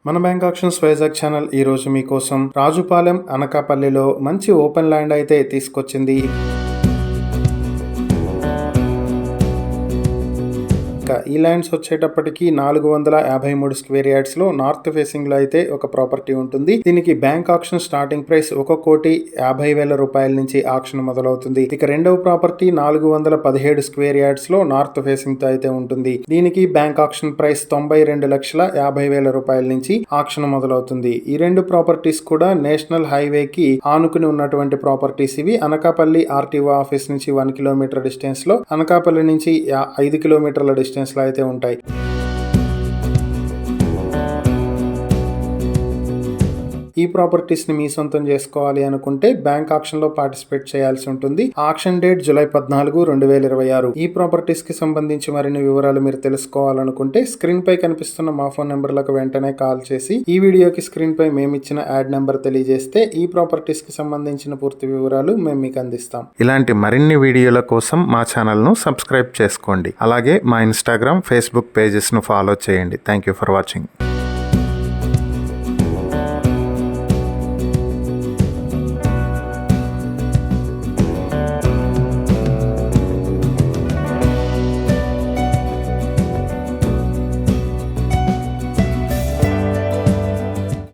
మన bank options Vizag channel ఈ రోజు మీకోసం రాజుపాలెం అనకాపల్లిలో మంచి ఓపెన్ ల్యాండ్ అయితే తీసుకొచ్చింది. ఈ ల్యాండ్స్ వచ్చేటప్పటికి 453 స్క్వేర్ యార్డ్స్ లో నార్త్ ఫేసింగ్ లో అయితే ఒక ప్రాపర్టీ ఉంటుంది. దీనికి బ్యాంక్ ఆప్షన్ స్టార్టింగ్ ప్రైస్ 1,50,000 రూపాయల నుంచి ఆప్షన్ మొదలవుతుంది. ఇక రెండవ ప్రాపర్టీ 417 స్క్వేర్ యార్డ్స్ లో నార్త్ ఫేసింగ్ తో అయితే ఉంటుంది. దీనికి బ్యాంక్ ఆప్షన్ ప్రైస్ 92,50,000 రూపాయల నుంచి ఆప్షన్ మొదలవుతుంది. ఈ రెండు ప్రాపర్టీస్ కూడా నేషనల్ హైవే కి ఆనుకుని ఉన్నటువంటి ప్రాపర్టీస్. ఇవి అనకాపల్లి ఆర్టీఓ ఆఫీస్ నుంచి 1 కిలోమీటర్ డిస్టెన్స్ లో, అనకాపల్లి నుంచి 5 కిలోమీటర్ల డిస్టెన్స్ లో అయితే ఉంటాయి. ఈ ప్రాపర్టీస్ ని మీ సొంతం చేసుకోవాలి అనుకుంటే బ్యాంక్ ఆక్షన్ లో పార్టిసిపేట్ చేయాల్సి ఉంటుంది. Auction date July 14, 2026. ఈ ప్రాపర్టీస్ కి సంబంధించి మరిన్ని వివరాలు మీరు తెలుసుకోవాలనుకుంటే స్క్రీన్ పై కనిపిస్తున్న మా ఫోన్ నెంబర్లకు వెంటనే కాల్ చేసి ఈ వీడియోకి స్క్రీన్ పై మేమిచ్చిన యాడ్ నెంబర్ తెలియజేస్తే ఈ ప్రాపర్టీస్ కి సంబంధించిన పూర్తి వివరాలు మేము మీకు అందిస్తాం. ఇలాంటి మరిన్ని వీడియోల కోసం మా ఛానల్ ను సబ్స్క్రైబ్ చేసుకోండి. అలాగే మా ఇన్స్టాగ్రామ్, ఫేస్బుక్ పేజెస్ ను ఫాలో చేయండి. Thank you for watching.